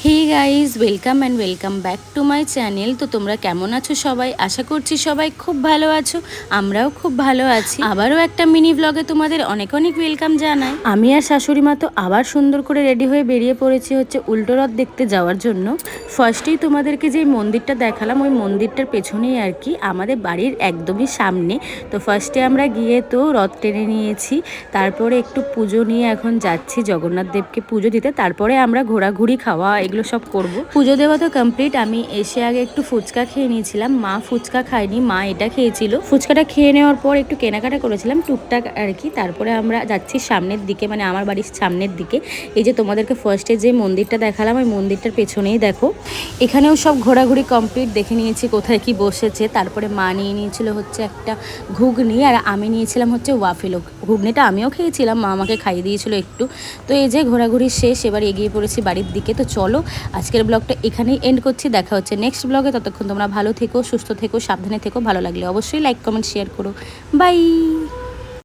Hey guys welcome and welcome back to my channel. তো তোমরা কেমন আছো সবাই? আশা করছি সবাই খুব ভালো আছো, আমরাও খুব ভালো আছি। আবারও একটা মিনি ব্লগে তোমাদের অনেক অনেক ওয়েলকাম জানাই। আমি আর শাশুড়ি মা তো আবার সুন্দর করে রেডি হয়ে বেরিয়ে পড়েছি হচ্ছে উল্টো রথ দেখতে যাওয়ার জন্য। ফার্স্টেই তোমাদেরকে যে মন্দিরটা দেখালাম ওই মন্দিরটার পেছনেই আর কি, আমাদের বাড়ির একদমই সামনে। তো ফার্স্টে আমরা গিয়ে তো রথ টেনে নিয়েছি, তারপরে একটু পুজো নিয়ে এখন যাচ্ছি জগন্নাথ দেবকে পুজো দিতে, তারপরে আমরা ঘোরাঘুরি খাওয়া এগুলো সব করব। পুজো দেওয়া তো কমপ্লিট। আমি এসে আগে একটু ফুচকা খেয়ে নিয়েছিলাম, মা ফুচকা খায়নি, মা এটা খেয়েছিল। ফুচকাটা খেয়ে নেওয়ার পর একটু কেনাকাটা করেছিলাম টুকটাক আর কি। তারপরে আমরা যাচ্ছি সামনের দিকে, মানে আমার বাড়ির সামনের দিকে। এই যে তোমাদেরকে ফার্স্টে যে মন্দিরটা দেখালাম ওই মন্দিরটার পেছনেই দেখো, এখানেও সব ঘোরাঘুরি কমপ্লিট, দেখে নিয়েছি কোথায় কি বসেছে। তারপরে মা নিয়ে নিয়েছিল হচ্ছে একটা ঘুগনি আর আমি নিয়েছিলাম হচ্ছে ওয়াফেল। ঘুগনিটা আমিও খেয়েছিলাম, মা আমাকে খাইয়ে দিয়েছিল একটু। তো এই যে ঘোরাঘুরি শেষ, এবার এগিয়ে পড়েছি বাড়ির দিকে। তো চলো আজকের ব্লগটা এখানেই এন্ড করছি, দেখা হচ্ছে নেক্সট ব্লগে। ততক্ষণ তোমরা ভালো থেকো, সুস্থ থেকো, সাবধানে থেকো। ভালো লাগলে অবশ্যই লাইক কমেন্ট শেয়ার করো। বাই।